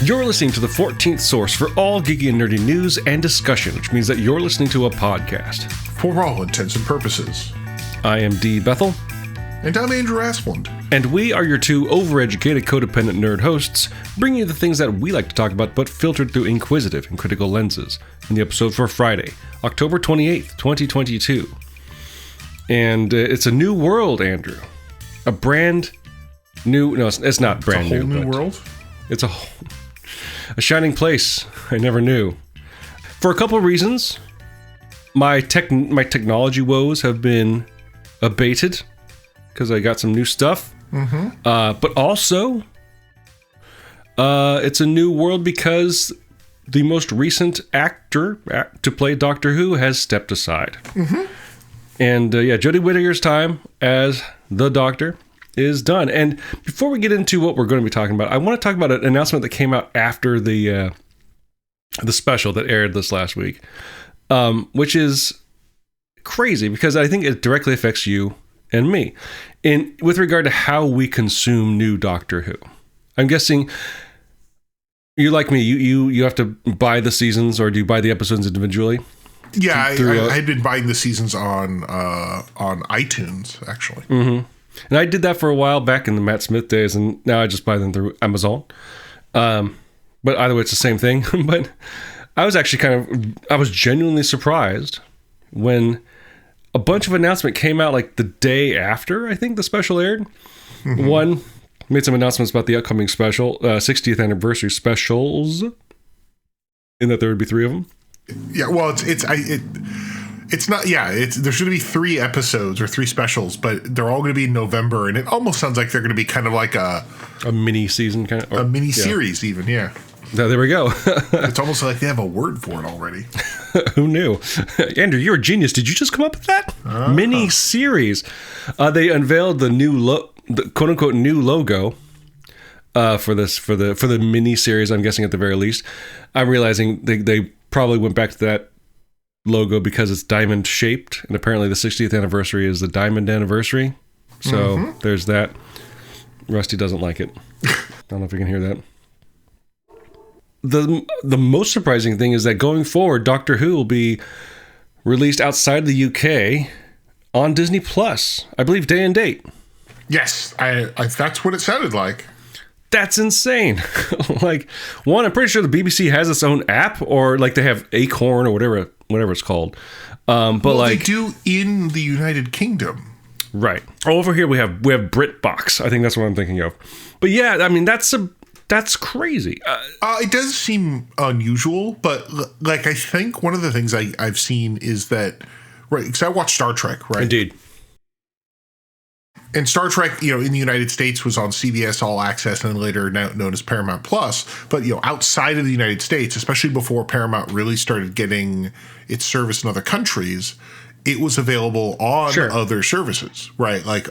You're listening to the 14th source for all geeky and nerdy news and discussion, which means that you're listening to a podcast. For all intents and purposes. I am D. Bethel. And I'm Andrew Asplund. And we are your two overeducated, codependent nerd hosts, bringing you the things that we like to talk about, but filtered through inquisitive and critical lenses, in the episode for Friday, October 28th, 2022. And it's a new world, Andrew. A brand new... No, it's not brand new. It's a whole new world? It's a shining place I never knew. For a couple of reasons, my technology woes have been abated because I got some new stuff. Mm-hmm. But also, it's a new world because the most recent actor to play Doctor Who has stepped aside. Mm-hmm. And Jodie Whittaker's time as the Doctor is done. And before we get into what we're going to be talking about, I want to talk about an announcement that came out after the special that aired this last week, which is crazy because I think it directly affects you and me with regard to how we consume new Doctor Who. I'm guessing you're like me. You have to buy the seasons, or do you buy the episodes individually? Yeah, I had been buying the seasons on iTunes, actually. Mm-hmm. And I did that for a while back in the Matt Smith days, and now I just buy them through Amazon. But either way, it's the same thing. But I was actually I was genuinely surprised when a bunch of announcement came out like the day after, I think, the special aired. Mm-hmm. One made some announcements about the upcoming special, 60th anniversary specials, in that there would be 3 of them. Yeah, well, it's not. Yeah, there's going to be 3 episodes or 3 specials, but they're all going to be in November, and it almost sounds like they're going to be kind of like a mini season, kind of, a mini series, even. Yeah. There we go. It's almost like they have a word for it already. Who knew? Andrew, you're a genius. Did you just come up with that? Mini series. They unveiled the new the quote unquote new logo for the mini series. I'm guessing at the very least. I'm realizing they probably went back to that logo because it's diamond shaped, and apparently the 60th anniversary is the diamond anniversary. So There's that. Rusty doesn't like it. I don't know if you can hear that. The most surprising thing is that going forward, Doctor Who will be released outside the UK on Disney Plus, I believe, day and date. Yes, I that's what it sounded like. That's insane. I'm pretty sure the BBC has its own app, or like they have Acorn or whatever it's called. They do in the United Kingdom. Right. Over here we have BritBox. I think that's what I'm thinking of. But yeah, I mean that's crazy. It does seem unusual, but like I think one of the things I've seen is that, right, because I watch Star Trek, right? Indeed. And Star Trek, in the United States was on CBS All Access and later now known as Paramount Plus. But, outside of the United States, especially before Paramount really started getting its service in other countries, it was available on other services, right? Like,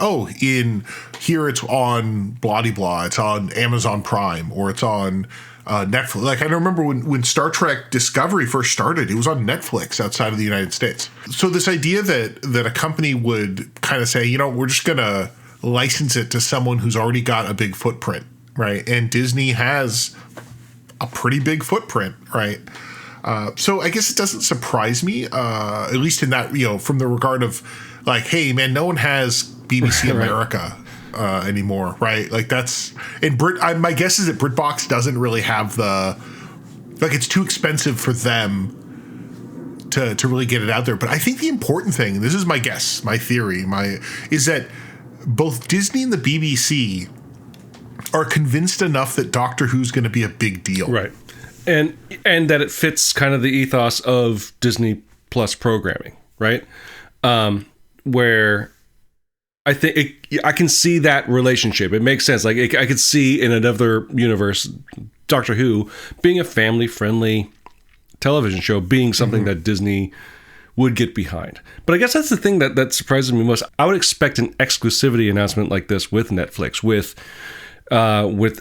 here it's on blah-de-blah, it's on Amazon Prime, or it's on Netflix. Like, I remember when Star Trek Discovery first started, it was on Netflix outside of the United States. So this idea that a company would kind of say, we're just going to license it to someone who's already got a big footprint, right? And Disney has a pretty big footprint, right? So I guess it doesn't surprise me, at least in that, from the regard of like, hey, man, no one has BBC America anymore, right? Like that's in my guess is that BritBox doesn't really have it's too expensive for them to really get it out there. But I think the important thing, and this is my guess, my theory, is that both Disney and the BBC are convinced enough that Doctor Who's going to be a big deal, right? And that it fits kind of the ethos of Disney Plus programming, right? Where I think I can see that relationship. It makes sense. Like I could see in another universe, Doctor Who being a family-friendly television show, being something that Disney would get behind. But I guess that's the thing that surprises me most. I would expect an exclusivity announcement like this with Netflix, with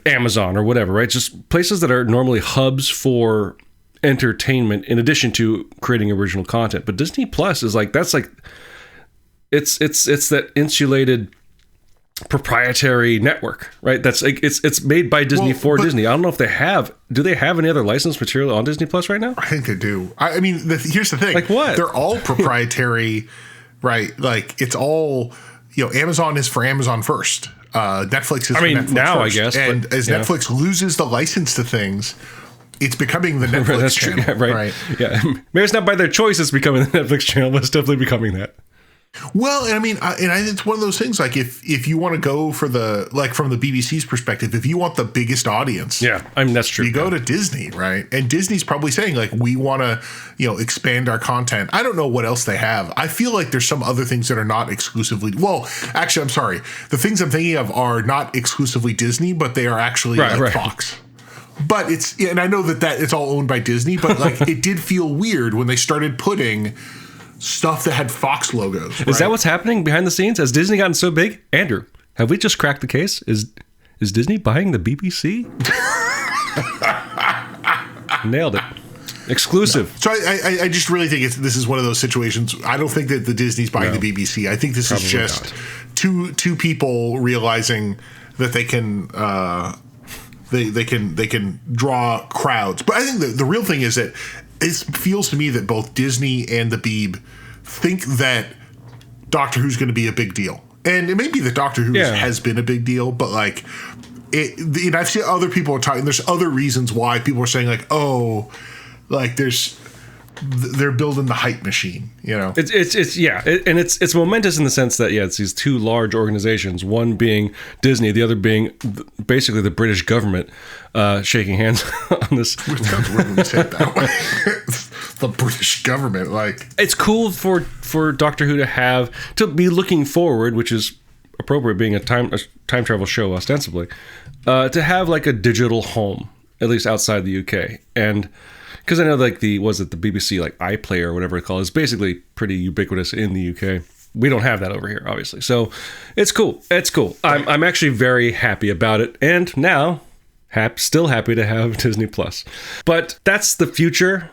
Amazon or whatever, right? Just places that are normally hubs for entertainment in addition to creating original content. But Disney Plus is it's that insulated proprietary network, right? That's like it's made by Disney for Disney. I don't know if they have. Do they have any other licensed material on Disney Plus right now? I think they do. I mean, here's the thing. Like what? They're all proprietary, right? Like it's all, Amazon is for Amazon first. Netflix is for Netflix now, first. I guess. And but, as Netflix loses the license to things, it's becoming the Netflix That's channel. true. Yeah, right. Yeah. Maybe it's not by their choice it's becoming the Netflix channel, but it's definitely becoming that. Well, and I mean, I think it's one of those things, like if you want to go for from the BBC's perspective, if you want the biggest audience. Yeah, I mean, that's true. You go to Disney, right? And Disney's probably saying, like, we want to, expand our content. I don't know what else they have. I feel like there's some other things that are not exclusively, well, actually, I'm sorry. The things I'm thinking of are not exclusively Disney, but they are actually Fox. But and I know that it's all owned by Disney, but like it did feel weird when they started putting stuff that had Fox logos. Right? Is that what's happening behind the scenes? Has Disney gotten so big? Andrew, have we just cracked the case? Is Disney buying the BBC? Nailed it. Exclusive. No. So I just really think this is one of those situations. I don't think that the Disney's buying the BBC. I think this is just two people realizing that they can they can draw crowds. But I think the real thing is that it feels to me that both Disney and the Beeb think that Doctor Who's going to be a big deal. And it may be that Doctor Who has been a big deal, but like I've seen other people talking. There's other reasons why people are saying like, oh, like they're building the hype machine, It's momentous in the sense that it's these two large organizations, one being Disney, the other being basically the British government, shaking hands on this. It sounds weird when you say it that way. The British government, like it's cool for Doctor Who to be looking forward, which is appropriate, being a time travel show ostensibly, to have like a digital home, at least outside the UK, and. Because I know, like the BBC like iPlayer or whatever it's called is basically pretty ubiquitous in the UK. We don't have that over here, obviously. So it's cool. It's cool. I'm actually very happy about it, and now still happy to have Disney Plus. But that's the future.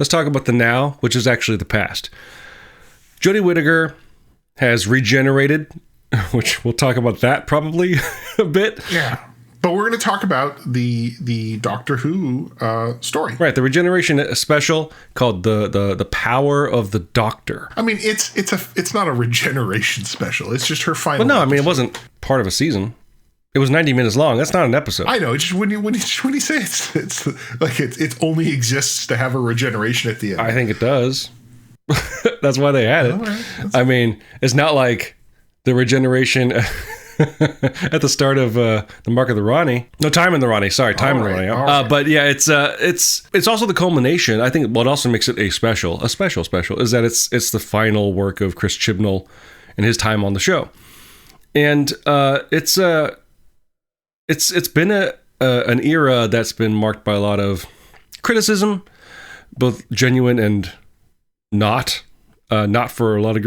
Let's talk about the now, which is actually the past. Jodie Whittaker has regenerated, which we'll talk about that probably a bit. Yeah. But we're going to talk about the Doctor Who story, right? The regeneration special called the Power of the Doctor. I mean, it's not a regeneration special. It's just her final. Well, no, episode. I mean, it wasn't part of a season. It was 90 minutes long. That's not an episode. I know. It's just when you say it's like it only exists to have a regeneration at the end. I think it does. That's why they had it. Right. I mean, it's not like the regeneration. At the start of the Mark of the Ronnie. No, Time in the Ronnie. Sorry, Time in the Ronnie. Right. But yeah, it's also the culmination. I think what also makes it a special is that it's the final work of Chris Chibnall and his time on the show. And it's been an era that's been marked by a lot of criticism, both genuine and not for a lot of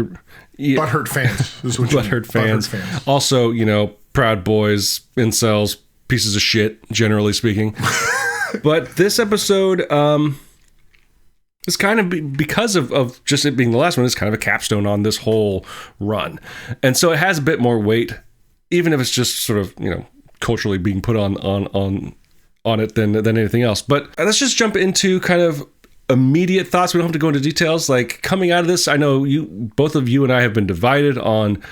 butthurt fans. Butthurt fans. Also, proud boys, incels, pieces of shit, generally speaking. But this episode is kind of, because of just it being the last one, it's kind of a capstone on this whole run. And so it has a bit more weight, even if it's just sort of, culturally being put on it than anything else. But let's just jump into kind of immediate thoughts. We don't have to go into details. Like, coming out of this, I know both of you and I have been divided on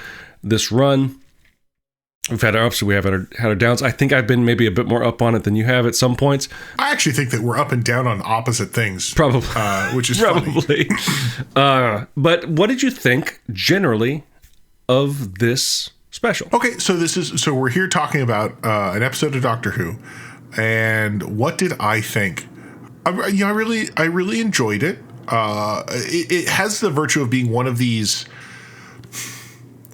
this run. We've had our ups, we have had our downs. I think I've been maybe a bit more up on it than you have at some points. I actually think that we're up and down on opposite things. Probably. Which is probably. But what did you think generally of this special? Okay, so we're here talking about an episode of Doctor Who, and what did I think? I really enjoyed it. It has the virtue of being one of these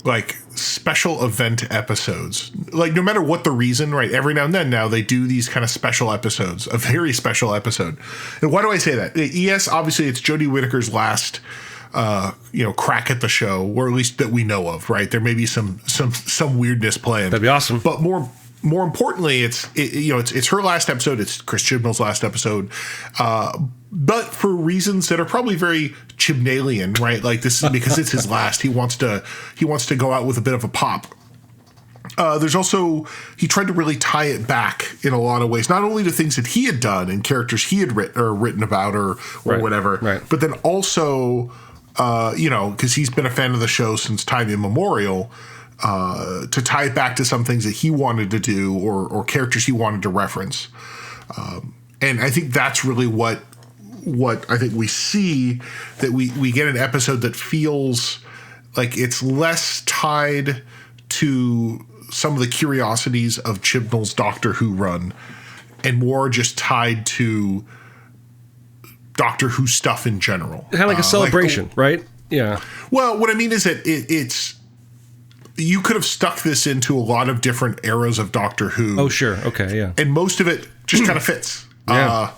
like special event episodes. Like, no matter what the reason, right? Every now and then now they do these kind of special episodes, a very special episode. And why do I say that? Yes, obviously it's Jodie Whittaker's last crack at the show, or at least that we know of, right? There may be some weirdness planned. That'd be awesome. But more importantly, it's her last episode. It's Chris Chibnall's last episode, but for reasons that are probably very Chibnallian, right? Like, this is because it's his last. He wants to go out with a bit of a pop. There's also, he tried to really tie it back in a lot of ways, not only to things that he had done and characters he had written about or whatever, but then also, because he's been a fan of the show since time immemorial, to tie it back to some things that he wanted to do or characters he wanted to reference. And I think that's really what I think we see, that we get an episode that feels like it's less tied to some of the curiosities of Chibnall's Doctor Who run and more just tied to Doctor Who stuff in general. Kind of like a celebration, right? Yeah. Well, what I mean is that it's you could have stuck this into a lot of different eras of Doctor Who. Oh, sure. Okay, yeah. And most of it just kind of fits. Yeah.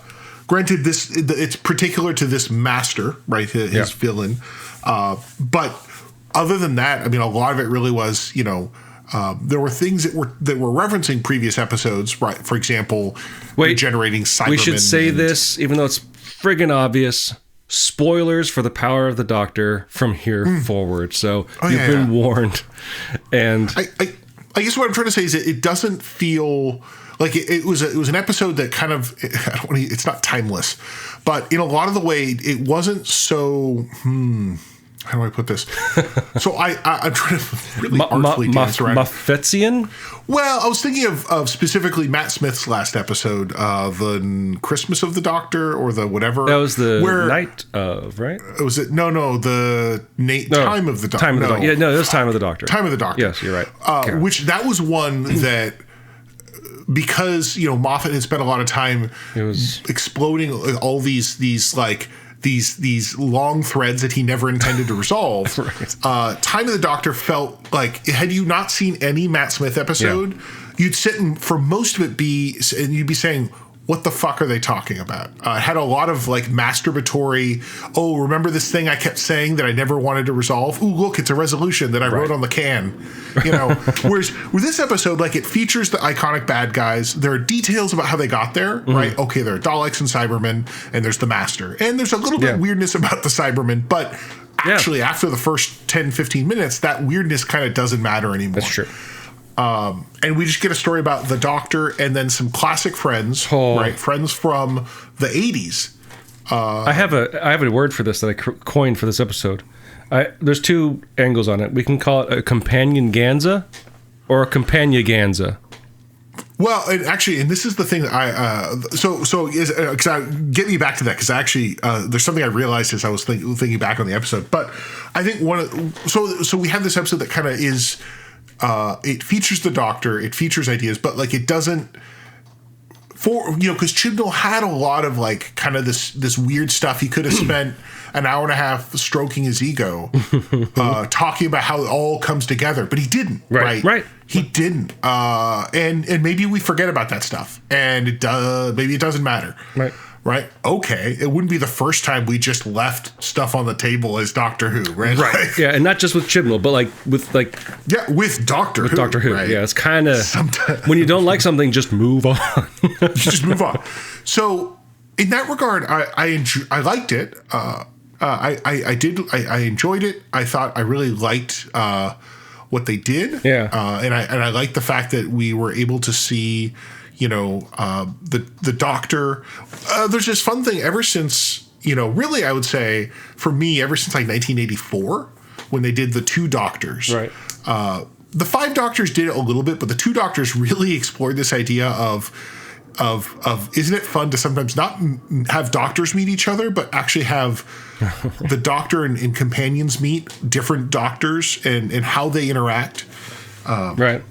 Granted, it's particular to this master, right? His villain. But other than that, I mean, a lot of it really was, there were things that were referencing previous episodes, right? For example, generating Cybermen. We should say this, even though it's friggin' obvious. Spoilers for the Power of the Doctor from here forward. So you've been warned. And I guess what I'm trying to say is it doesn't feel like it was an episode that kind of, it's not timeless, but in a lot of the way it wasn't so. How do I put this? So I'm trying to really artfully dance around. Muffetian? Well, I was thinking of specifically Matt Smith's last episode, the Christmas of the Doctor or the whatever. That was the night of, right? Was it? No, the Time of the Doctor. Time of the Doctor. Yeah, no, it was Time of the Doctor. Time of the Doctor. Yes, you're right. Which that was one that, because Moffat had spent a lot of time exploding all these long threads that he never intended to resolve. Right. Time of the Doctor felt like, had you not seen any Matt Smith episode, you'd sit and for most of it you'd be saying, what the fuck are they talking about? It had a lot of like masturbatory, remember this thing I kept saying that I never wanted to resolve? Ooh, look, it's a resolution that I wrote on the can. Whereas with this episode, like, it features the iconic bad guys. There are details about how they got there, right? Okay, there are Daleks and Cybermen, and there's the Master. And there's a little bit of weirdness about the Cybermen, but actually after the first 10, 15 minutes, that weirdness kind of doesn't matter anymore. That's true. And we just get a story about the Doctor and then some classic friends, right? Friends from the 80s. I have a word for this that I coined for this episode. There's two angles on it. We can call it a Companionganza or a Companioganza. Well, and this is the thing that get me back to that, because actually there's something I realized as I was thinking back on the episode. But I think so we have this episode that kind of is. It features the Doctor, it features ideas, but like it doesn't because Chibnall had a lot of like kind of this weird stuff. He could have spent an hour and a half stroking his ego, talking about how it all comes together, but he didn't. Right. He didn't. And maybe we forget about that stuff, and maybe it doesn't matter. Right. Okay. It wouldn't be the first time we just left stuff on the table as Doctor Who, right? Right. Yeah, and not just with Chibnall, but with Doctor Who. With Doctor Who. Right? Yeah, it's kind of when you don't like something, just move on. Just move on. So in that regard, I liked it. I did. I enjoyed it. I thought I really liked what they did. Yeah. And I liked the fact that we were able to see. The Doctor. There's this fun thing ever since, really, I would say for me, ever since like 1984, when they did the two Doctors. Right. The five Doctors did it a little bit, but the two Doctors really explored this idea of isn't it fun to sometimes not have Doctors meet each other, but actually have the Doctor and companions meet different Doctors and how they interact. Right.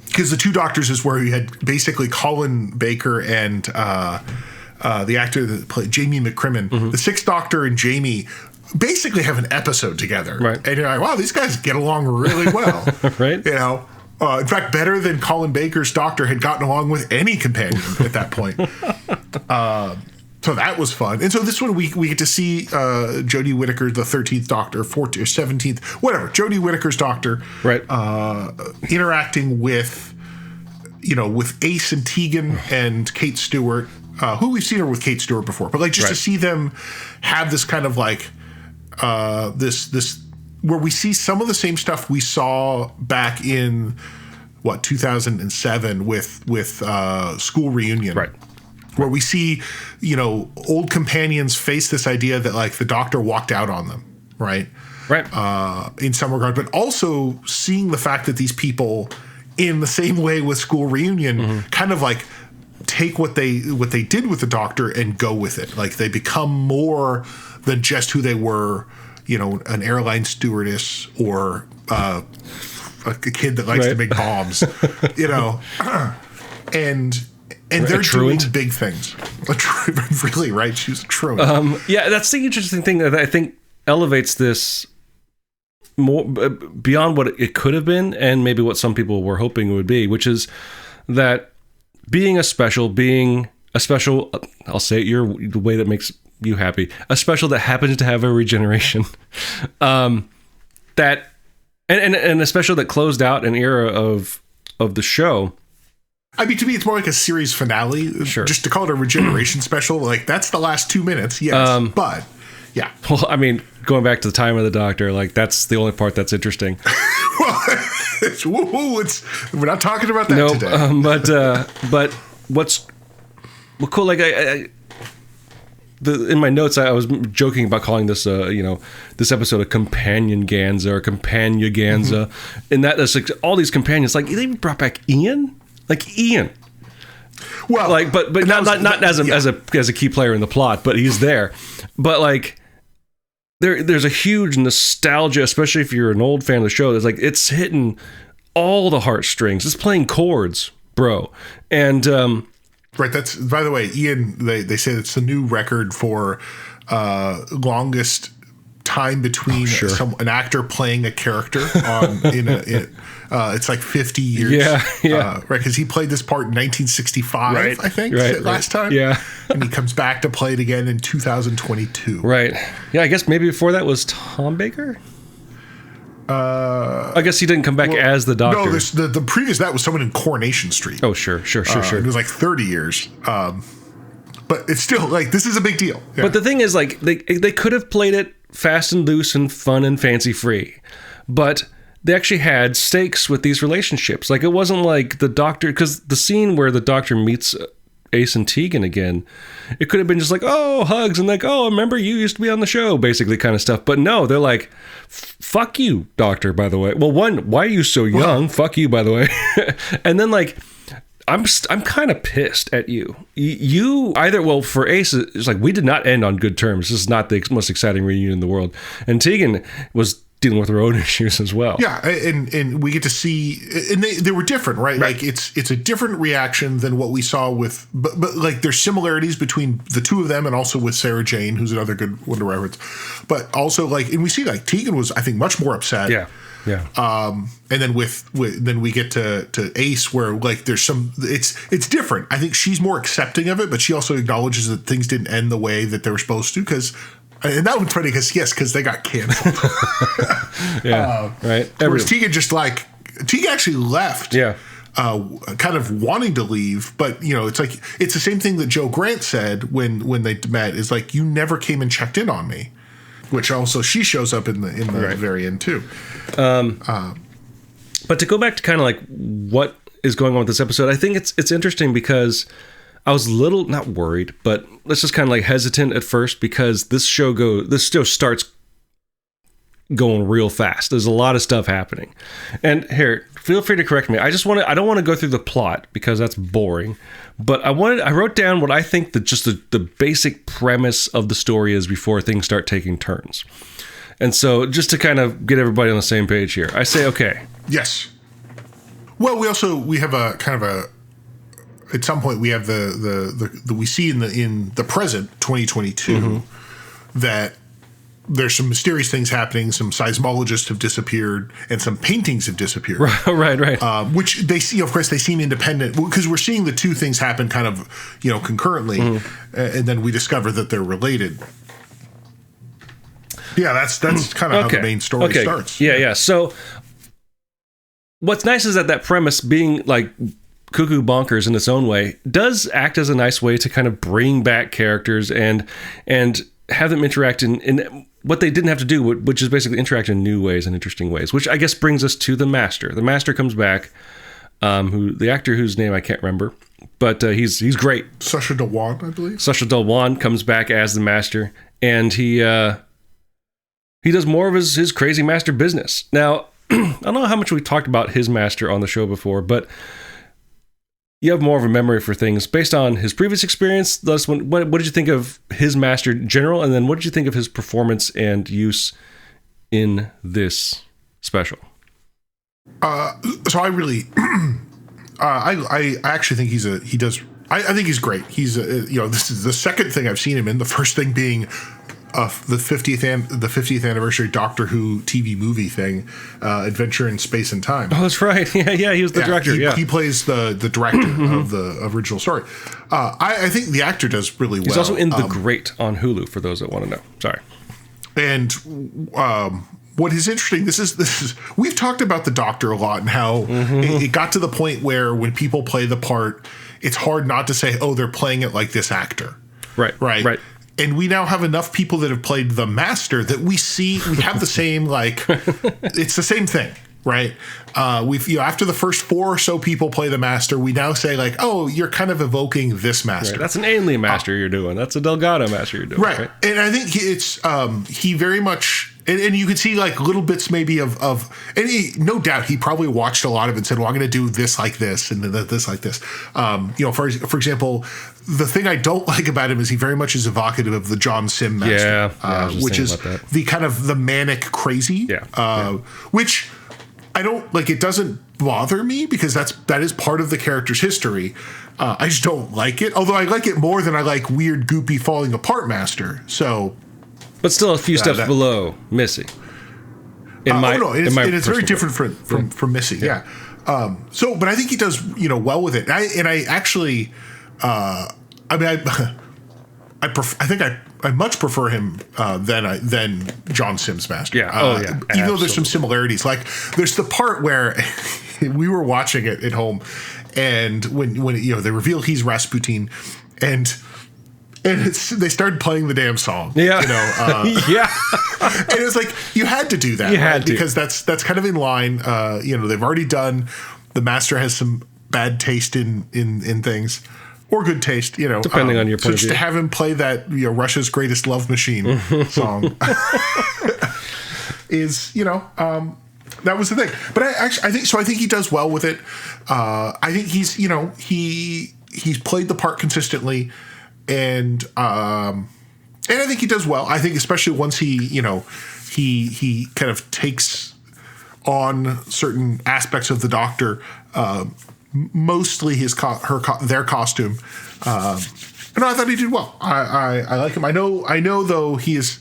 Because the two Doctors is where you had basically Colin Baker and the actor that played Jamie McCrimmon. Mm-hmm. The Sixth Doctor and Jamie basically have an episode together. Right. And you're like, wow, these guys get along really well. Right. In fact, better than Colin Baker's Doctor had gotten along with any companion at that point. So that was fun. And so this one, we get to see Jodie Whittaker, the 13th Doctor, 14th or 17th, whatever, Jodie Whittaker's Doctor, right? Interacting with Ace and Tegan and Kate Stewart, who we've seen her with Kate Stewart before, but like just to see them have this kind of like this where we see some of the same stuff we saw back in 2007 with School Reunion. Right. Where we see, old companions face this idea that like the Doctor walked out on them, right? Right. In some regard, but also seeing the fact that these people, in the same way with School Reunion, kind of like take what they did with the Doctor and go with it. Like they become more than just who they were, an airline stewardess or a kid that likes to make bombs, and they're doing big things. Really, right? She's a truant. Yeah, that's the interesting thing that I think elevates this more beyond what it could have been, and maybe what some people were hoping it would be, which is that being a special, I'll say it the way that makes you happy, a special that happens to have a regeneration, that and a special that closed out an era of the show. I mean, to me, it's more like a series finale. Sure. Just to call it a regeneration special, like that's the last 2 minutes, yes. But yeah. Well, I mean, going back to the time of the Doctor, like that's the only part that's interesting. We're not talking about that today. But what's cool? Like in my notes, I was joking about calling this, this episode a Companionganza or Companioganza, and that's like all these companions. Like they even brought back Ian. Like Ian, well, like, but not as a key player in the plot, but he's there. But like, there's a huge nostalgia, especially if you're an old fan of the show. That's like it's hitting all the heartstrings. It's playing chords, bro. And right. That's, by the way, Ian. They say it's the new record for longest time between an actor playing a character it's like 50 years. Yeah. Right, because he played this part in 1965, right, I think, last time. Yeah. And he comes back to play it again in 2022. Right. Yeah, I guess maybe before that was Tom Baker? I guess he didn't come back as the Doctor. No, the previous that was someone in Coronation Street. Oh, sure. It was like 30 years. But it's still, like, this is a big deal. Yeah. But the thing is, like, they could have played it fast and loose and fun and fancy free. But they actually had stakes with these relationships. Like, it wasn't like the Doctor, because the scene where the Doctor meets Ace and Tegan again, it could have been just like, oh, hugs, and like, oh, remember you used to be on the show, basically kind of stuff. But no, they're like, fuck you, Doctor, by the way. Well, one, why are you so young? Fuck you, by the way. And then, like, I'm kind of pissed at you. You either, well, for Ace, it's like, we did not end on good terms. This is not the most exciting reunion in the world. And Tegan was dealing with her own issues as well. Yeah, and we get to see, and they were different, right? Like it's a different reaction than what we saw with, but like there's similarities between the two of them, and also with Sarah Jane, who's another good one to reference. But also, like, and we see like Tegan was, I think, much more upset. Yeah. And then with then we get to Ace, where like there's some, it's different. I think she's more accepting of it, but she also acknowledges that things didn't end the way that they were supposed to, and that one's funny because they got canceled. Right. Whereas Tegan actually left. Yeah. Kind of wanting to leave, but it's like it's the same thing that Joe Grant said when they met. Is like, you never came and checked in on me, which also she shows up in the very end too. But to go back to kind of like what is going on with this episode, I think it's interesting because I was a little, not worried, but let's just kind of like hesitant at first, because this show starts going real fast. There's a lot of stuff happening. And here, feel free to correct me. I don't want to go through the plot because that's boring, but I wrote down what I think the basic premise of the story is before things start taking turns. And so just to kind of get everybody on the same page here, I say, okay. Yes. Well, we have a kind of a, at some point we have the we see in the present 2022 that there's some mysterious things happening. Some seismologists have disappeared, and some paintings have disappeared. Right. Which they see, of course, they seem independent, because we're seeing the two things happen kind of, concurrently, and then we discover that they're related. Yeah, that's kind of how the main story starts. Yeah. So what's nice is that premise, being like cuckoo bonkers in its own way, does act as a nice way to kind of bring back characters and have them interact in what they didn't have to do, which is basically interact in new ways and interesting ways, which I guess brings us to the Master. The Master comes back, who the actor whose name I can't remember, but he's great. Sacha Dhawan, I believe. Sacha Dhawan comes back as the master, and he does more of his crazy master business. Now, I don't know how much we talked about his master on the show before, but you have more of a memory for things based on his previous experience. Thus, what did you think of his master in general, and then what did you think of his performance and use in this special? So I really, I actually think I think he's great. He's this is the second thing I've seen him in. The first thing being the 50th anniversary Doctor Who TV movie thing, Adventure in Space and Time. Oh, that's right. Yeah, he was the director. He plays the director of the original story. I think the actor does really well. He's also in The Great on Hulu, for those that want to know. Sorry. And what is interesting, this is we've talked about the Doctor a lot and how it got to the point where when people play the part, it's hard not to say, oh, they're playing it like this actor. Right. And we now have enough people that have played the Master that we have the same, it's the same thing, right? We've after the first 4 or so people play the Master, we now say oh, you're kind of evoking this Master. Right. That's an Ainley Master you're doing. That's a Delgado Master you're doing. Right. And I think he very much. And you could see little bits maybe of and no doubt he probably watched a lot of it and said, well, I'm going to do this like this and this like this. For example, the thing I don't like about him is he very much is evocative of the John Sim Master, which is the kind of the manic crazy, which I don't like. It doesn't bother me because that is part of the character's history. I just don't like it. Although I like it more than I like weird, goopy, falling apart Master. So. But still a few steps below Missy. It's very different from Missy. Yeah. But I think he does, well with it. I actually, I much prefer him than John Sim's Master. Yeah. Even though there's some similarities. There's the part where we were watching it at home, and when they reveal he's Rasputin, and they started playing the damn song. Yeah. Yeah. And it was you had to do that. You had to. Because that's kind of in line. They've already done. The Master has some bad taste in things. Or good taste, Depending on your point of view. To have him play that, Russia's Greatest Love Machine song is, that was the thing. But I think he does well with it. I think he's, he's played the part consistently. And I think he does well. I think especially once he kind of takes on certain aspects of the Doctor, mostly their costume. And I thought he did well. I like him. I know though he's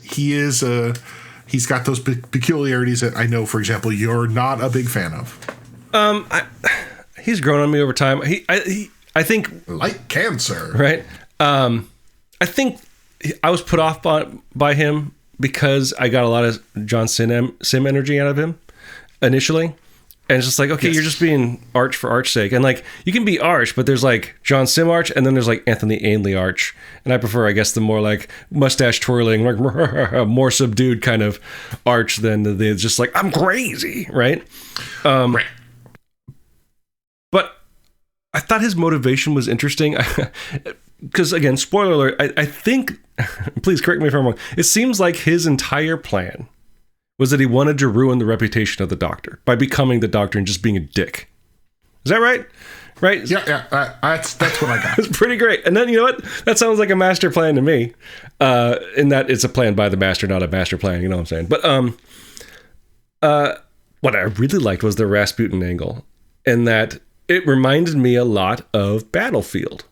got those peculiarities that I know, for example, you're not a big fan of. He's grown on me over time. I think like cancer, right? I think I was put off by him because I got a lot of John Sim energy out of him initially. And it's just okay, yes. You're just being arch for arch's sake. And you can be arch, but there's John Sim arch, and then there's Anthony Ainley arch. And I prefer, I guess, the more mustache twirling, more subdued kind of arch than the just I'm crazy, right? Right. But I thought his motivation was interesting. Because, again, spoiler alert, I think, please correct me if I'm wrong, it seems like his entire plan was that he wanted to ruin the reputation of the Doctor by becoming the Doctor and just being a dick. Is that right? Right? Yeah. That's what I got. It's pretty great. And then, you know what? That sounds like a master plan to me, in that it's a plan by the Master, not a master plan. You know what I'm saying? But what I really liked was the Rasputin angle, in that it reminded me a lot of Battlefield.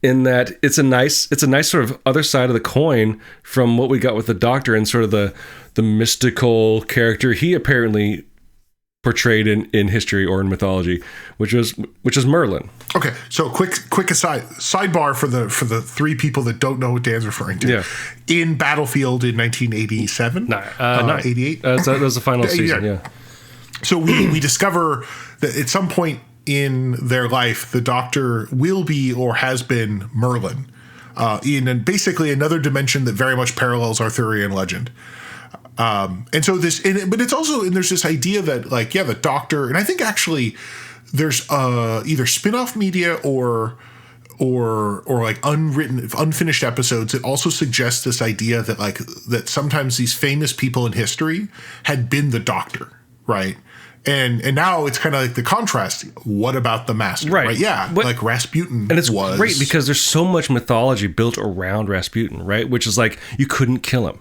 In that it's a nice sort of other side of the coin from what we got with the Doctor and sort of the mystical character he apparently portrayed in history or in mythology, which is Merlin. Okay, so quick sidebar for the 3 people that don't know what Dan's referring to. Yeah. In Battlefield in 1987, 88. That was the final season. Yeah. So we discover that at some point in their life, the Doctor will be or has been Merlin, in basically another dimension that very much parallels Arthurian legend. And so but it's also, and there's this idea that the Doctor, and I think actually there's either spin-off media or like unfinished episodes. It also suggests this idea that that sometimes these famous people in history had been the Doctor, right? And now it's kind of like the contrast. What about the Master? Right? Yeah, but, like Rasputin. And it's great because there's so much mythology built around Rasputin, right? Which is like you couldn't kill him.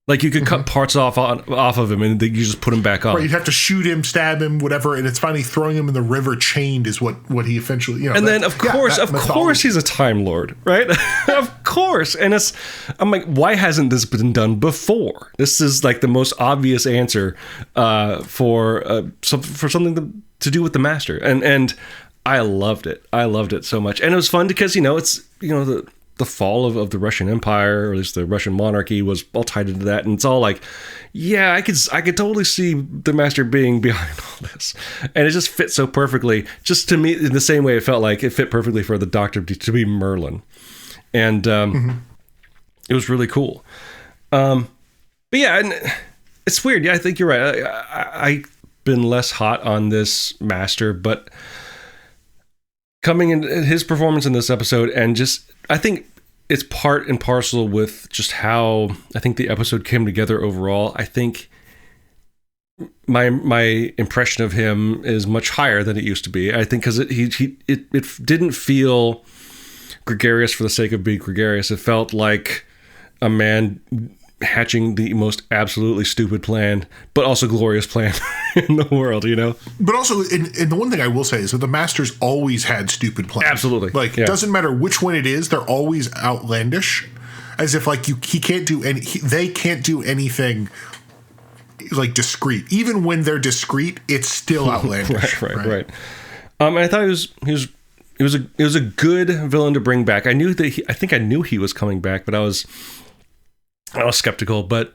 Like you could cut parts off of him and you just put him back on. Right, you'd have to shoot him, stab him, whatever, and it's finally throwing him in the river chained is what he eventually, you know. And then of course he's a Time Lord, right? Of course. And I'm like, why hasn't this been done before? This is like the most obvious answer for something to do with the Master. And I loved it. I loved it so much. And it was fun because, it's, the fall of the Russian Empire, or at least the Russian monarchy, was all tied into that. And it's all like, yeah, I could totally see the Master being behind all this. And it just fits so perfectly, just to me, in the same way it felt like it fit perfectly for the Doctor to be Merlin. And it was really cool. But yeah, and it's weird. Yeah, I think you're right. I've been less hot on this Master, but coming in his performance in this episode, and just, I think it's part and parcel with just how I think the episode came together overall. I think my impression of him is much higher than it used to be. I think because it didn't feel gregarious for the sake of being gregarious. It felt like a man hatching the most absolutely stupid plan, but also glorious plan in the world, But also, and the one thing I will say is that the Master's always had stupid plans. Absolutely. It doesn't matter which one it is, they're always outlandish, as if he can't do they can't do anything like discreet. Even when they're discreet, it's still outlandish. Right. And I thought it was a good villain to bring back. I think I knew he was coming back, but I was skeptical, but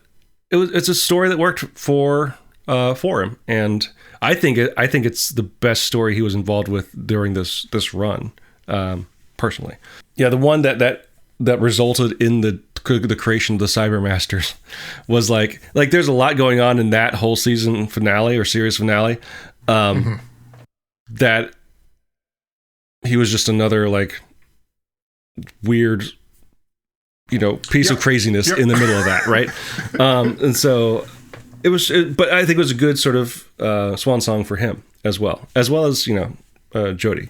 it's a story that worked for him, and I think it's the best story he was involved with during this run, personally. Yeah, the one that resulted in the creation of the Cyber Masters was like there's a lot going on in that whole season finale or series finale, that he was just another like weird piece of craziness in the middle of that, right? And so but I think it was a good sort of swan song for him as well as Jodie.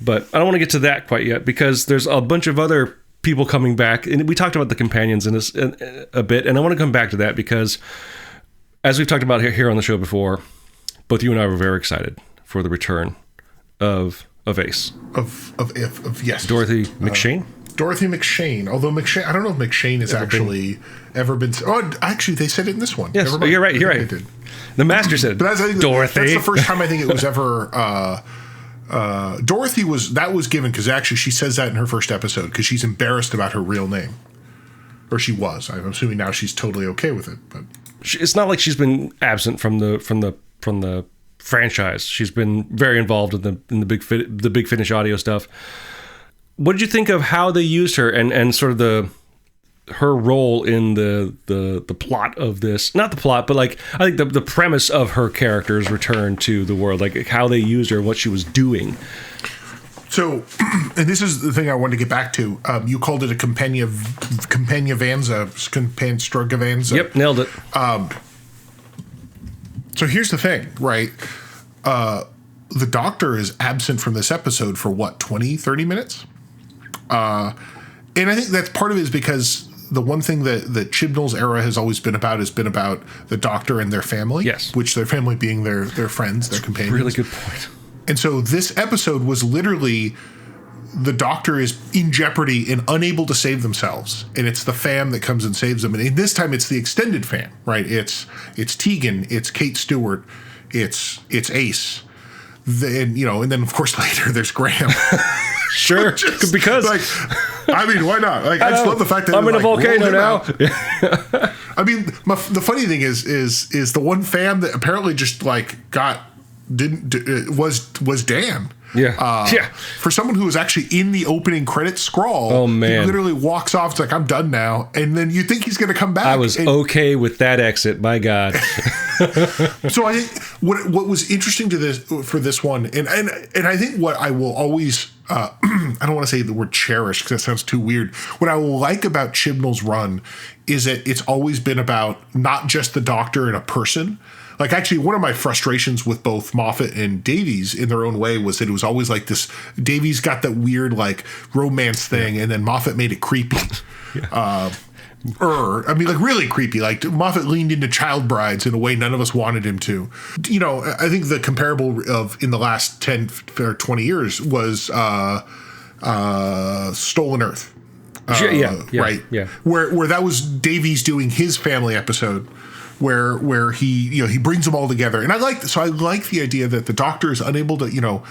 But I don't want to get to that quite yet because there's a bunch of other people coming back, and we talked about the companions in this a bit, and I want to come back to that because, as we've talked about here on the show before, both you and I were very excited for the return of Ace, of yes, Dorothy McShane. Dorothy McShane, although McShane, I don't know if McShane has ever been. Oh, actually, they said it in this one. Yes, you're right. You're right. The Master said Dorothy. That's the first time I think it was ever. Dorothy was given because actually she says that in her first episode because she's embarrassed about her real name, or she was. I'm assuming now she's totally okay with it. But it's not like she's been absent from the franchise. She's been very involved in the Big Finish audio stuff. What did you think of how they used her and sort of her role in the plot of this? Not the plot, but I think the premise of her character's return to the world, like how they used her, what she was doing. So, and this is the thing I wanted to get back to. You called it a Companioganza. Yep, nailed it. So here's the thing, right? The Doctor is absent from this episode for 20, 30 minutes? And I think that's part of it is because the one thing that Chibnall's era has always been about the Doctor and their family. Yes. Which their family being their friends, their companions. Really good point. And so this episode was literally the Doctor is in jeopardy and unable to save themselves. And it's the fam that comes and saves them. And this time it's the extended fam, right? It's Tegan, it's Kate Stewart, it's Ace. And then of course later there's Graham. Sure, because I mean, why not? I just love the fact that I'm in a volcano now. I mean, the funny thing is the one fam that apparently just got was Dan. Yeah. For someone who was actually in the opening credits scroll, oh man, he literally walks off. It's like, I'm done now, and then you think he's going to come back. I was okay with that exit. My God. So I think what was interesting to this one, and I think what I will always I don't want to say the word cherish because that sounds too weird. What I like about Chibnall's run is that it's always been about not just the Doctor and a person. Like, actually, one of my frustrations with both Moffat and Davies in their own way was that it was always like this. Davies got that weird, like, romance thing, and then Moffat made it creepy. I mean, like, really creepy. Like, Moffat leaned into child brides in a way none of us wanted him to. You know, I think the comparable of in the last 10 or 20 years was Stolen Earth. Right. Yeah. Where that was Davies doing his family episode. Where he brings them all together, and I like the idea that the Doctor is unable to,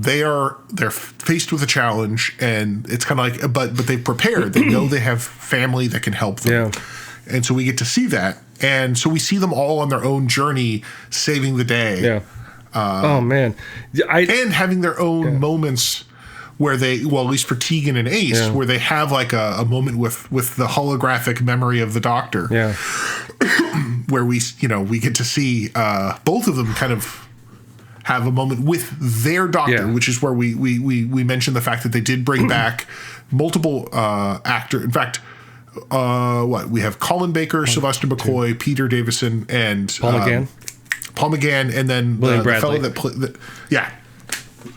they're faced with a challenge, and it's kind of like, but they've prepared. They know they have family that can help them, and so we get to see that, and so we see them all on their own journey, saving the day. Yeah. Oh man, and having their own moments. Where they, well, at least for Tegan and Ace, where they have like a moment with the holographic memory of the Doctor. Yeah. Where we get to see both of them kind of have a moment with their Doctor, which is where we mentioned the fact that they did bring back multiple actors. In fact, we have Colin Baker, Sylvester McCoy, Peter Davison, and Paul McGann, and then the fellow that played.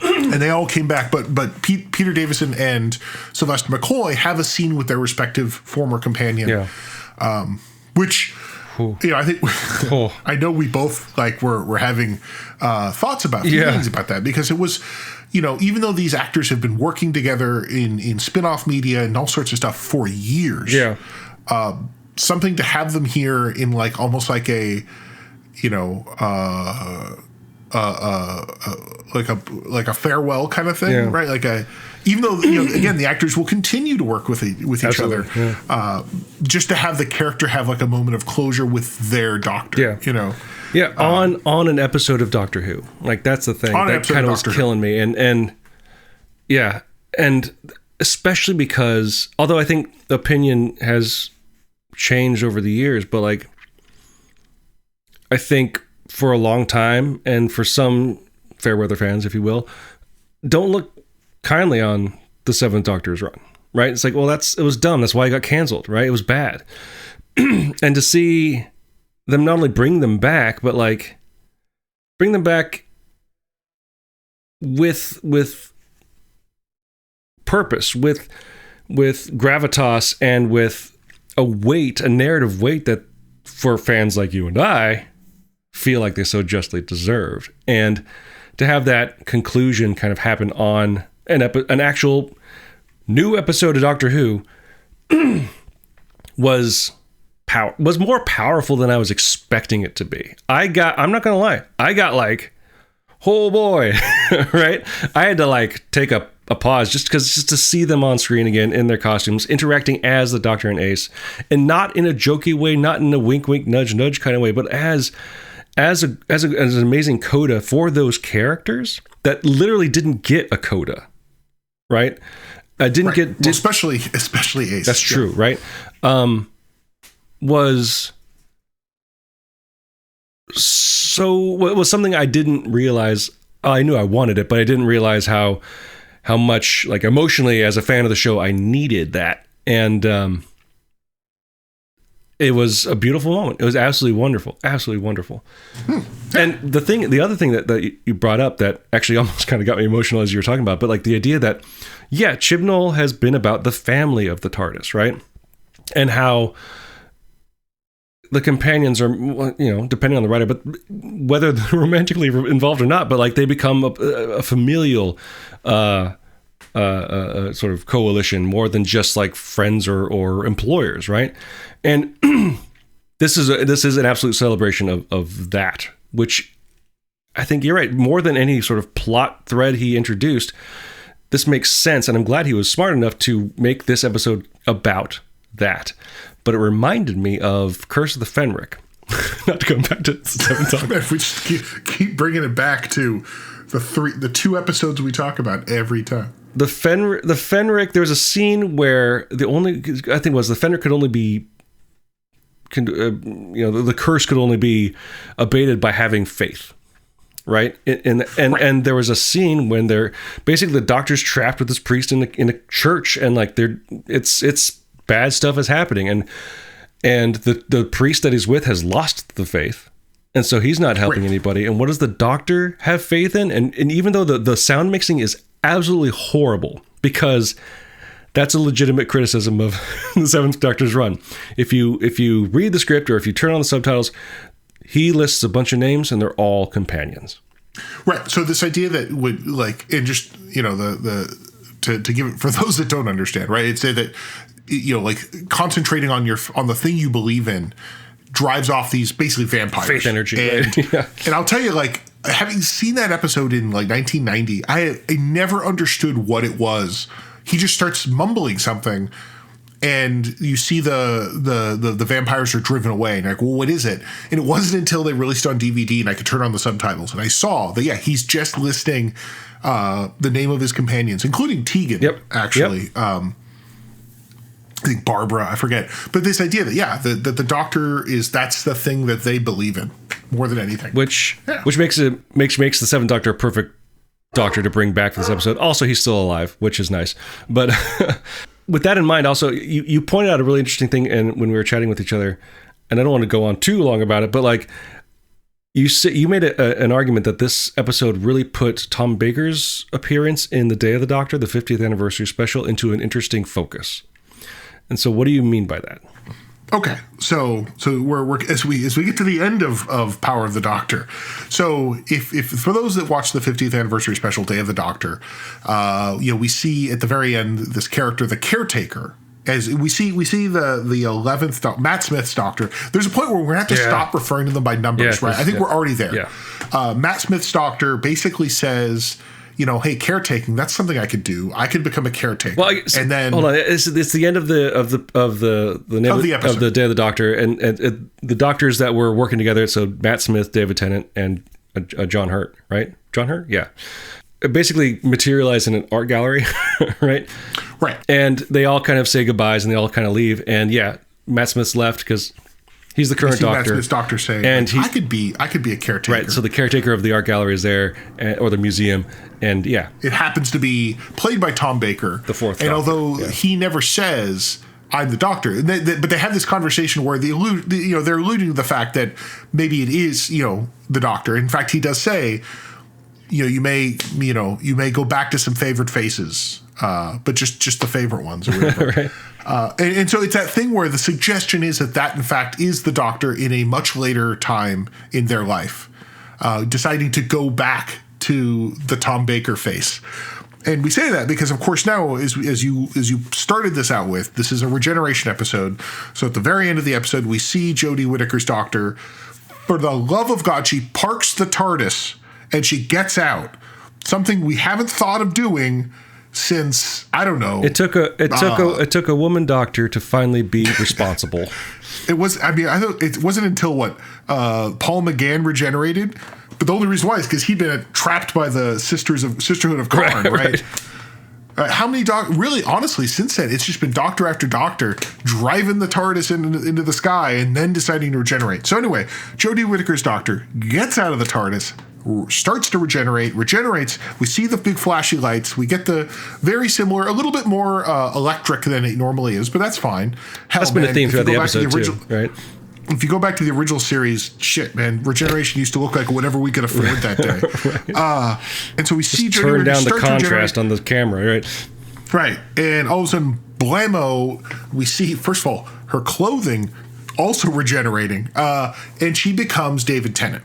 And they all came back, but Peter Davison and Sylvester McCoy have a scene with their respective former companion, which I think I know we both were having thoughts about feelings about that, because it was, even though these actors have been working together in spin-off media and all sorts of stuff for years, something to have them here in like almost like a like a farewell kind of thing, right? Like even though again the actors will continue to work with each other, just to have the character have like a moment of closure with their Doctor, on an episode of Doctor Who, like that's the thing that kind of was killing me, and especially because although I think opinion has changed over the years, but like I think for a long time, and for some Fairweather fans, if you will, don't look kindly on the Seventh Doctor's run, right? It's like, well, it was dumb. That's why it got canceled, right? It was bad. And to see them not only bring them back, but like bring them back with purpose, with gravitas, and with a narrative weight that for fans like you and I feel like they so justly deserved. And to have that conclusion kind of happen on an actual new episode of Doctor Who was more powerful than I was expecting it to be. I'm not gonna lie, I got like, oh boy, right? I had to like take a pause just to see them on screen again in their costumes, interacting as the Doctor and Ace, and not in a jokey way, not in a wink wink nudge nudge kind of way, but as an amazing coda for those characters that literally didn't get a coda, right? Especially Ace. That's true, right? Was something I didn't realize. I knew I wanted it, but I didn't realize how much, like, emotionally as a fan of the show, I needed that. And it was a beautiful moment. It was absolutely wonderful. Absolutely wonderful. And the other thing that you brought up that actually almost kind of got me emotional as you were talking about, but like the idea that, Chibnall has been about the family of the TARDIS, right? And how the companions are, depending on the writer, but whether they're romantically involved or not, but like they become a familial sort of coalition more than just like friends or employers, right? And this is an absolute celebration of that, which I think you're right. More than any sort of plot thread he introduced, this makes sense, and I'm glad he was smart enough to make this episode about that. But it reminded me of Curse of the Fenric, Not to come back to the Seventh Doctor. If we just keep bringing it back to the two episodes we talk about every time. The Fenric. There was a scene where the Fenric could only be, the curse could only be abated by having faith, right? And there was a scene when the Doctor's trapped with this priest in a church, and like it's bad stuff is happening, and the priest that he's with has lost the faith. And so he's not helping anybody. And what does the Doctor have faith in? And even though the sound mixing is absolutely horrible, because that's a legitimate criticism of the Seventh Doctor's run. If you read the script or if you turn on the subtitles, he lists a bunch of names and they're all companions. Right. So this idea that would like, and just, to give it for those that don't understand, right? It's that, like concentrating on the thing you believe in drives off these basically vampires. Faith energy. And, and I'll tell you, like, having seen that episode in like 1990, I never understood what it was. He just starts mumbling something, and you see the vampires are driven away. And you're like, well, what is it? And it wasn't until they released on DVD and I could turn on the subtitles, and I saw that, he's just listing the name of his companions, including Tegan, actually. Yep. I think Barbara, I forget. But this idea that, the Doctor that's the thing that they believe in more than anything. Which makes the Seventh Doctor a perfect Doctor to bring back for this episode. Also, he's still alive, which is nice. But with that in mind, also, you pointed out a really interesting thing when we were chatting with each other, and I don't want to go on too long about it, but like, you made an argument that this episode really put Tom Baker's appearance in The Day of the Doctor, the 50th anniversary special, into an interesting focus. And so what do you mean by that? Okay, so we're as we get to the end of Power of the Doctor. So if for those that watch the 50th anniversary special Day of the Doctor, we see at the very end this character, the caretaker. As we see the 11th Matt Smith's Doctor. There's a point where we're gonna have to stop referring to them by numbers, right? I think we're already there. Yeah. Matt Smith's Doctor basically says, hey, caretaking, that's something I could do. I could become a caretaker. Well, and then hold on, it's the end of the name of the Day of the Doctor, and the doctors that were working together. So Matt Smith, David Tennant, and John Hurt, right? John Hurt, yeah. Basically materialize in an art gallery, right? Right. And they all kind of say goodbyes, and they all kind of leave. And Matt Smith's left because he's the current Doctor. Matt Smith's Doctor saying, and I could be a caretaker. Right. So the caretaker of the art gallery is there, or the museum, and it happens to be played by Tom Baker, the fourth. And Doctor, although he never says I'm the Doctor, but they have this conversation where they're alluding to the fact that maybe it is the Doctor. In fact, he does say, you may go back to some favorite faces, but just the favorite ones, or whatever. Right. And so it's that thing where the suggestion is that in fact is the Doctor in a much later time in their life, deciding to go back to the Tom Baker face. And we say that because, of course, now as you started this out with, this is a regeneration episode. So at the very end of the episode, we see Jodie Whittaker's Doctor. For the love of God, she parks the TARDIS and she gets out. Something we haven't thought of doing since, I don't know. It took a woman doctor to finally be responsible. I thought it wasn't until Paul McGann regenerated. But the only reason why is because he'd been trapped by the Sisterhood of Karn, right? How many really, honestly, since then, it's just been Doctor after Doctor driving the TARDIS into the sky and then deciding to regenerate. So anyway, Jodie Whittaker's Doctor gets out of the TARDIS, starts to regenerates. We see the big flashy lights. We get the very similar, a little bit more electric than it normally is, but that's fine. That's been a theme throughout the episode too, right? If you go back to the original series, shit, man, regeneration used to look like whatever we could afford that day. Right. And so we see Jodie turn down the contrast on the camera, right? Right. And all of a sudden, blammo, we see, first of all, her clothing also regenerating, and she becomes David Tennant.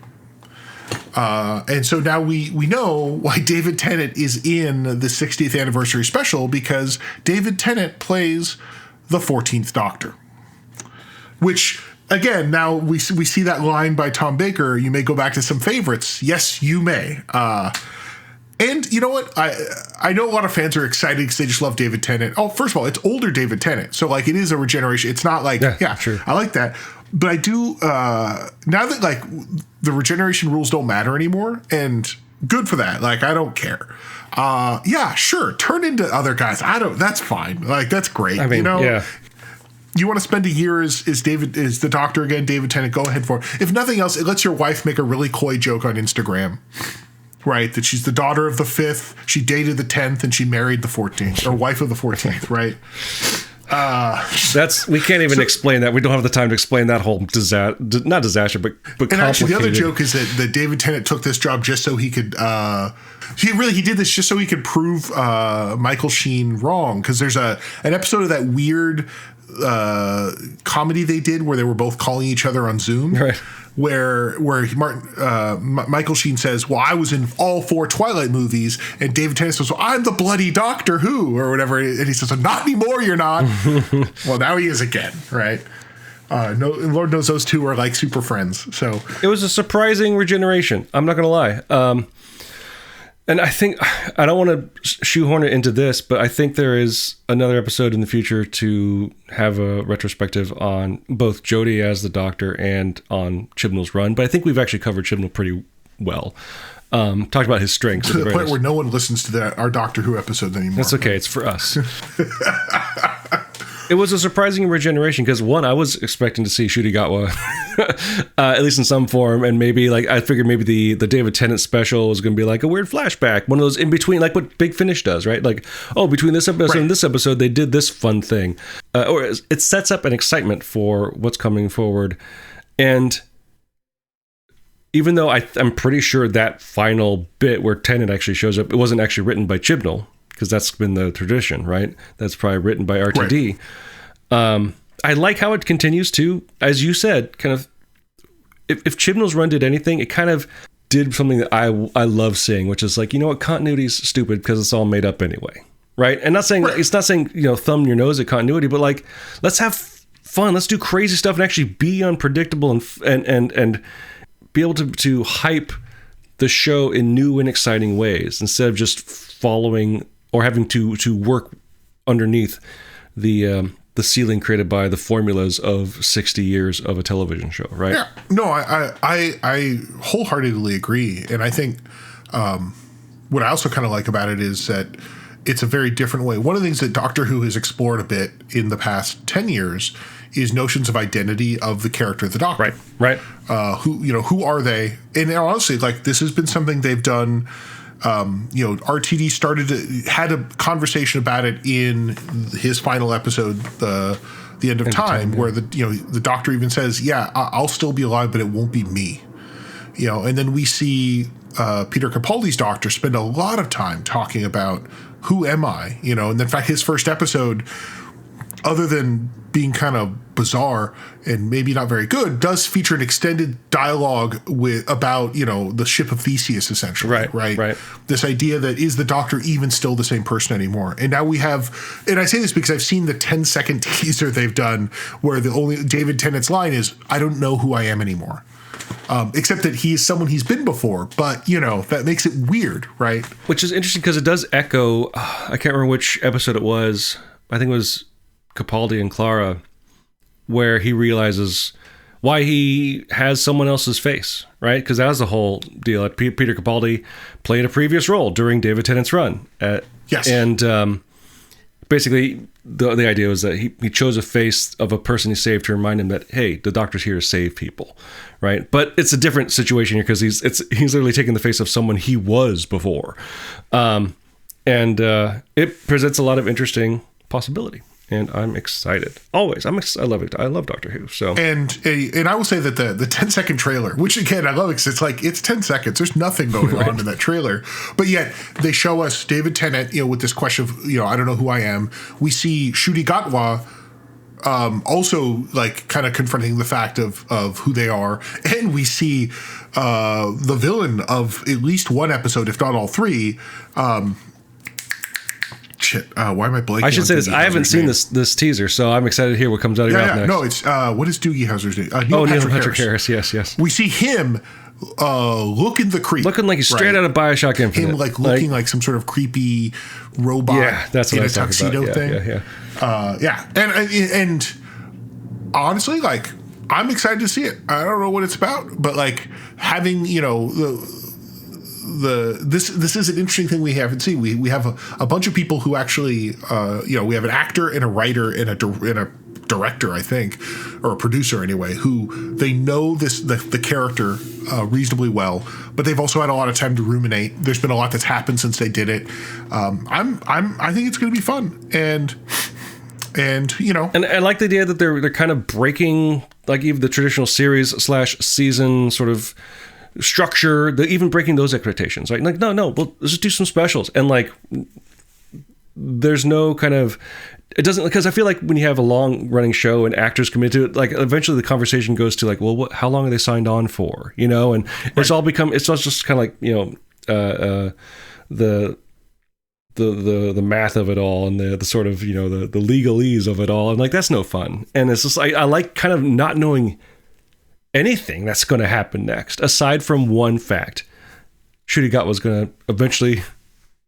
And so now we know why David Tennant is in the 60th anniversary special, because David Tennant plays the 14th Doctor. Which, again, now we see that line by Tom Baker, you may go back to some favorites. Yes, you may. And you know what? I know a lot of fans are excited because they just love David Tennant. Oh, first of all, it's older David Tennant. So, like, it is a regeneration. It's not like, sure. I like that. But I do, now that, like, the regeneration rules don't matter anymore, and good for that. Like, I don't care. Yeah, sure. Turn into other guys. That's fine. Like, that's great. I mean, you know? Yeah. You want to spend a year as the Doctor again, David Tennant, go ahead for it. If nothing else, it lets your wife make a really coy joke on Instagram, right? That she's the daughter of the 5th, she dated the 10th, and she married the 14th, or wife of the 14th, right? We can't even explain that. We don't have the time to explain that whole not disaster, but and actually, the other joke is that David Tennant took this job just so he could. He did this just so he could prove Michael Sheen wrong, because there's an episode of that weird comedy they did where they were both calling each other on Zoom, right? Where Michael Sheen says, "Well, I was in all 4 Twilight movies," and David Tennant says, "Well, I'm the bloody Doctor Who," or whatever, and he says, "Not anymore, you're not." Well, now he is again, right? No, Lord knows those two are like super friends. So it was a surprising regeneration. I'm not going to lie. And I think, I don't want to shoehorn it into this, but I think there is another episode in the future to have a retrospective on both Jodie as the Doctor and on Chibnall's run. But I think we've actually covered Chibnall pretty well. Talked about his strengths. To the point where no one listens to our Doctor Who episodes anymore. That's okay. It's for us. It was a surprising regeneration because, one, I was expecting to see Ncuti Gatwa, at least in some form, and maybe, like, I figured maybe the David Tennant special was going to be like a weird flashback, one of those in between, like what Big Finish does, right? Like, oh, between this episode and this episode, they did this fun thing. Or it sets up an excitement for what's coming forward. And even though I'm pretty sure that final bit where Tennant actually shows up, it wasn't actually written by Chibnall, because that's been the tradition, right? That's probably written by RTD. Right. I like how it continues to, as you said, kind of, if Chibnall's run did anything, it kind of did something that I love seeing, which is like, you know what, continuity's stupid because it's all made up anyway, right? And not saying, it's not saying, thumb your nose at continuity, but like, let's have fun, let's do crazy stuff and actually be unpredictable and be able to hype the show in new and exciting ways instead of just following or having to work underneath the ceiling created by the formulas of 60 years of a television show, right? Yeah. No, I wholeheartedly agree. And I think what I also kind of like about it is that it's a very different way. One of the things that Doctor Who has explored a bit in the past 10 years is notions of identity of the character of the Doctor. Right. Who are they? And honestly, like, this has been something they've done. RTD had a conversation about it in his final episode, the End of Time, where the Doctor even says, "Yeah, I'll still be alive, but it won't be me." And then we see Peter Capaldi's Doctor spend a lot of time talking about who am I, and in fact, his first episode, other than being kind of bizarre and maybe not very good, does feature an extended dialogue about the ship of Theseus, essentially. Right. This idea that is the Doctor even still the same person anymore? And now we have, and I say this because I've seen the 10-second teaser they've done where the only David Tennant's line is, "I don't know who I am anymore." Except that he is someone he's been before, but that makes it weird, right? Which is interesting because it does echo, I can't remember which episode it was. I think it was Capaldi and Clara, where he realizes why he has someone else's face, right? Because that was the whole deal. Peter Capaldi played a previous role during David Tennant's run. Yes. And basically, the idea was that he chose a face of a person he saved to remind him that, hey, the Doctor's here to save people, right? But it's a different situation here because he's literally taking the face of someone he was before. And it presents a lot of interesting possibility. And I'm excited. Always. I love it. I love Doctor Who. So and I will say that the 10-second trailer, which again I love it because it's 10 seconds. There's nothing going on in that trailer, but yet they show us David Tennant, with this question of I don't know who I am. We see Ncuti Gatwa also like kind of confronting the fact of who they are, and we see the villain of at least one episode, if not all three. Why am I blanking? I should say this. I haven't seen this teaser, so I'm excited to hear what comes out of your mouth next. No, it's what is Doogie Howser's name? Neil Patrick Harris. Yes. We see him looking the creep. Looking like he's straight out of Bioshock Infinite. Him like looking like some sort of creepy robot that's what in I a was talking tuxedo about. thing. And honestly, like, I'm excited to see it. I don't know what it's about, but like having, you know, this is an interesting thing we haven't seen. We have a bunch of people who actually, you know, we have an actor and a writer and a director, I think, or a producer anyway, who they know the character reasonably well, but they've also had a lot of time to ruminate. There's been a lot that's happened since they did it. I think it's going to be fun, and you know, and I like the idea that they're kind of breaking like even the traditional series / season sort of structure. They're even breaking those expectations, right? Like no, well, let's just do some specials, and like there's no kind of. It doesn't, because I feel like when you have a long running show and actors commit to it, like eventually the conversation goes to like, well, how long are they signed on for? You know, and it's all just kind of like, you know, the math of it all and the sort of, you know, the legalese of it all. And like, that's no fun. And it's just, I like kind of not knowing anything that's going to happen next, aside from one fact. Ncuti Gat was going to eventually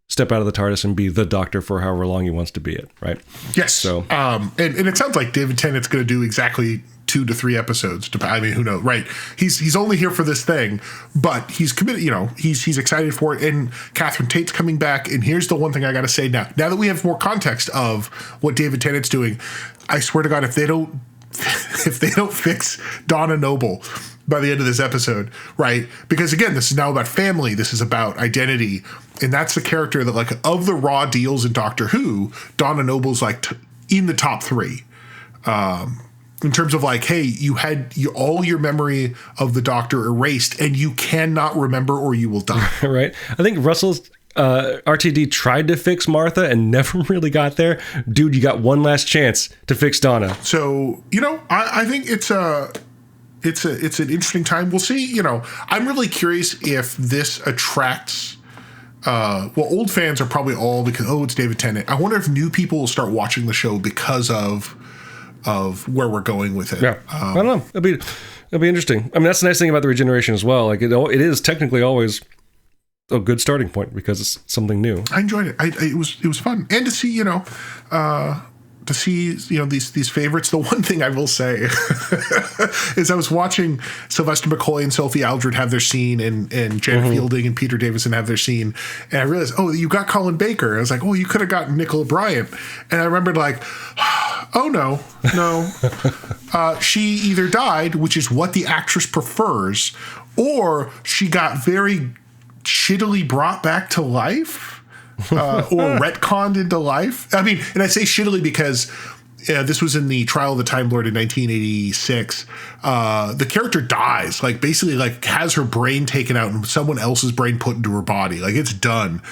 step out of the TARDIS and be the Doctor for however long he wants to be it, right? Yes. So, and it sounds like David Tennant's going to do exactly 2 to 3 episodes. I mean, who knows, right? He's only here for this thing, but he's committed. You know, he's excited for it. And Catherine Tate's coming back. And here's the one thing I got to say now that we have more context of what David Tennant's doing, I swear to God, if they don't fix Donna Noble by the end of this episode, right? Because again, this is now about family. This is about identity. And that's the character that, like, of the raw deals in Doctor Who, Donna Noble's like in the top 3. In terms of like, hey, you had all your memory of the Doctor erased and you cannot remember or you will die. Right. I think Russell's RTD tried to fix Martha and never really got there. Dude, you got one last chance to fix Donna. So, you know, I think it's an interesting time. We'll see. You know, I'm really curious if this attracts. Old fans are probably all because it's David Tennant. I wonder if new people will start watching the show because of where we're going with it. Yeah, I don't know. It'll be interesting. I mean, that's the nice thing about the regeneration as well. Like it is technically always a good starting point because it's something new. I enjoyed it. It was fun, and to see these favorites. The one thing I will say is I was watching Sylvester McCoy and Sophie Aldred have their scene and Janet Fielding and Peter Davison have their scene. And I realized, you got Colin Baker. I was like, you could have gotten Nicola Bryant. And I remembered like, no. She either died, which is what the actress prefers, or she got very shittily brought back to life. Or retconned into life. I mean, and I say shittily because this was in the Trial of the Time Lord in 1986. The character dies, like basically like has her brain taken out and someone else's brain put into her body. Like it's done.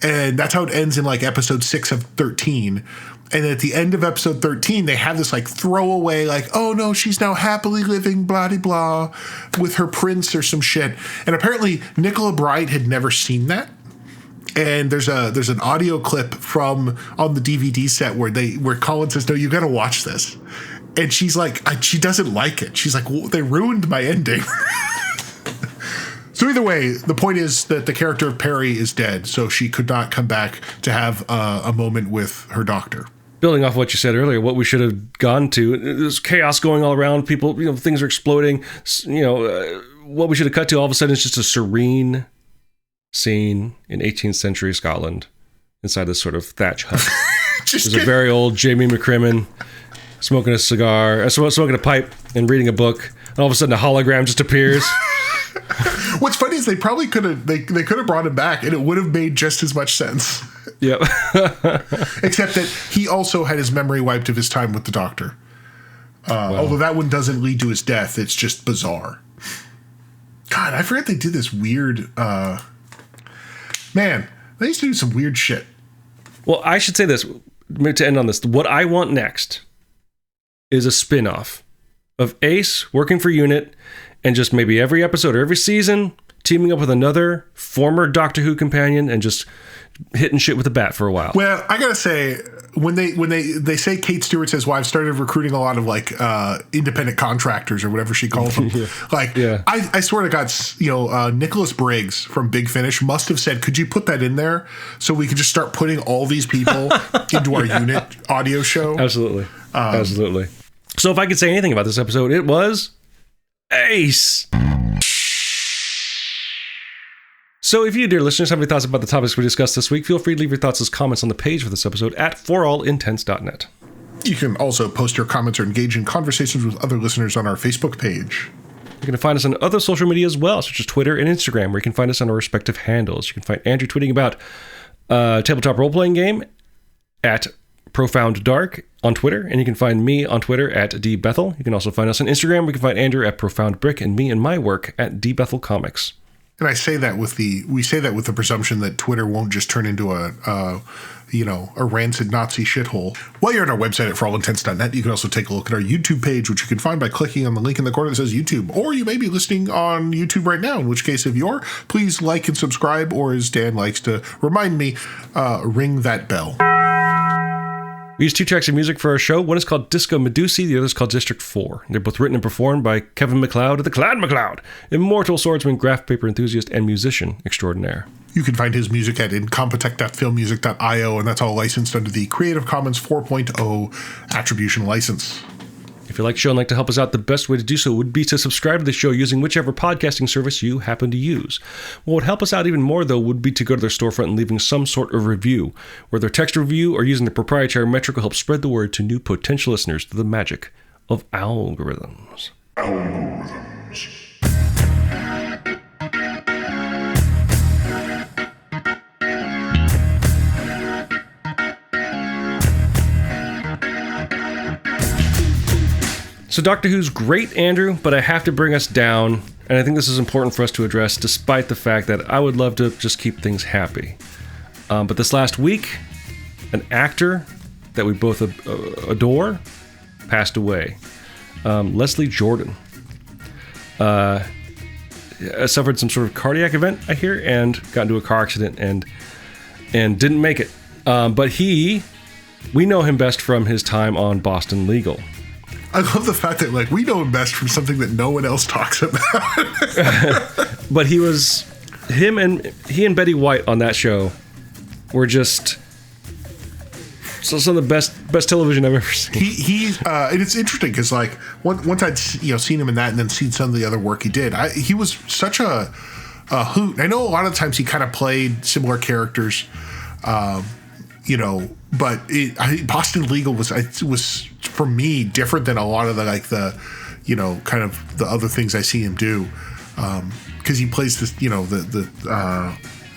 And that's how it ends in like episode 6 of 13. And at the end of episode 13, they have this like throwaway, like, oh no, she's now happily living, blah, blah, blah, with her prince or some shit. And apparently Nicola Bryant had never seen that. And there's an audio clip on the DVD set where Colin says, no, you got to watch this. And she's like, she doesn't like it. She's like, well, they ruined my ending. So either way, the point is that the character of Perry is dead. So she could not come back to have a moment with her doctor. Building off what you said earlier, what we should have gone to, there's chaos going all around. People, things are exploding. What we should have cut to all of a sudden is just a serene scene in 18th century Scotland inside this sort of thatch hut. There's a very old Jamie McCrimmon smoking a cigar, smoking a pipe and reading a book. And all of a sudden a hologram just appears. What's funny is they probably could have brought him back and it would have made just as much sense. Yep. Except that he also had his memory wiped of his time with the Doctor. Although that one doesn't lead to his death. It's just bizarre. God, I forgot they did this weird... Man, they used to do some weird shit. Well, I should say this, to end on this. What I want next is a spin-off of Ace working for UNIT and just maybe every episode or every season teaming up with another former Doctor Who companion and just hitting shit with a bat for a while. Well, I gotta say, when they say Kate Stewart's his wife started recruiting a lot of like independent contractors or whatever she calls them, I swear to God, Nicholas Briggs from Big Finish must have said, "Could you put that in there so we could just start putting all these people into our unit audio show?" Absolutely, absolutely. So if I could say anything about this episode, it was ace. So if you, dear listeners, have any thoughts about the topics we discussed this week, feel free to leave your thoughts as comments on the page for this episode at forallintents.net. You can also post your comments or engage in conversations with other listeners on our Facebook page. You can find us on other social media as well, such as Twitter and Instagram, where you can find us on our respective handles. You can find Andrew tweeting about tabletop role-playing game at Profound Dark on Twitter, and you can find me on Twitter at dbethel. You can also find us on Instagram. We can find Andrew at Profound Brick and me and my work at dbethel comics. And I say that with the presumption that Twitter won't just turn into a rancid Nazi shithole. While you're on our website at forallintents.net, you can also take a look at our YouTube page, which you can find by clicking on the link in the corner that says YouTube. Or you may be listening on YouTube right now, in which case, if you're, please like and subscribe, or as Dan likes to remind me, ring that bell. We use 2 tracks of music for our show. One is called Disco Medusi, the other is called District 4. They're both written and performed by Kevin MacLeod of the Cloud MacLeod, immortal swordsman, graph paper enthusiast, and musician extraordinaire. You can find his music at incompetech.filmmusic.io, and that's all licensed under the Creative Commons 4.0 attribution license. If you like the show and like to help us out, the best way to do so would be to subscribe to the show using whichever podcasting service you happen to use. What would help us out even more, though, would be to go to their storefront and leaving some sort of review, whether text review or using the proprietary metric will help spread the word to new potential listeners through the magic of algorithms. So Doctor Who's great, Andrew, but I have to bring us down, and I think this is important for us to address, despite the fact that I would love to just keep things happy. But this last week, an actor that we both adore passed away. Leslie Jordan suffered some sort of cardiac event, I hear, and got into a car accident and didn't make it. But we know him best from his time on Boston Legal. I love the fact that we know him best from something that no one else talks about. But he and Betty White on that show were just some of the best television I've ever seen. And it's interesting because once I'd seen him in that and then seen some of the other work he did, he was such a hoot. I know a lot of times he kind of played similar characters, but Boston Legal was for me different than a lot of the kind of the other things I see him do, because he plays this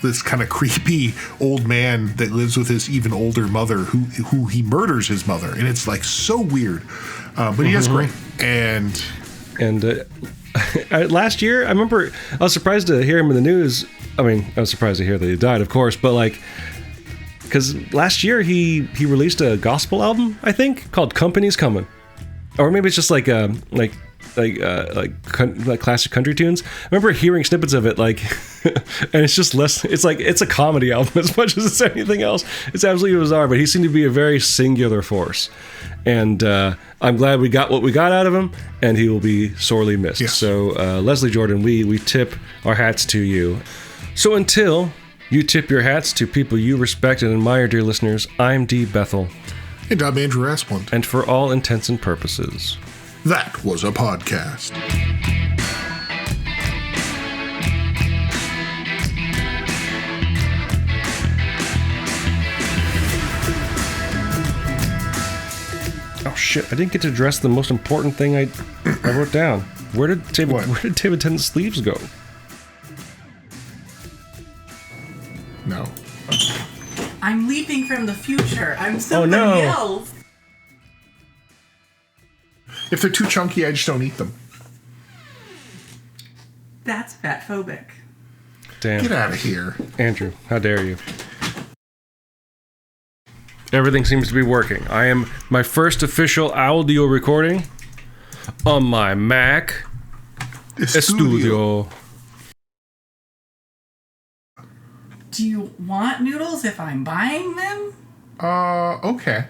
this kind of creepy old man that lives with his even older mother who he murders his mother, and it's so weird, but he is great. And last year I remember I was surprised to hear him in the news. I mean, I was surprised to hear that he died, of course, but because last year he released a gospel album, I think, called "Company's Coming," or maybe it's just like classic country tunes. I remember hearing snippets of it, and it's just less. It's it's a comedy album as much as it's anything else. It's absolutely bizarre, but he seemed to be a very singular force, and I'm glad we got what we got out of him, and he will be sorely missed. Yes. So Leslie Jordan, we tip our hats to you. So until you tip your hats to people you respect and admire, dear listeners, I'm D. Bethel. And I'm Andrew Asplund. And for all intents and purposes, that was a podcast. Oh shit, I didn't get to address the most important thing I wrote down. Where did David Tennant's sleeves go? No. I'm leaping from the future. I'm somebody else. If they're too chunky, I just don't eat them. That's fatphobic. Damn. Get out of here. Andrew, how dare you? Everything seems to be working. I am my first official audio recording on my Mac Studio. Do you want noodles if I'm buying them? Okay.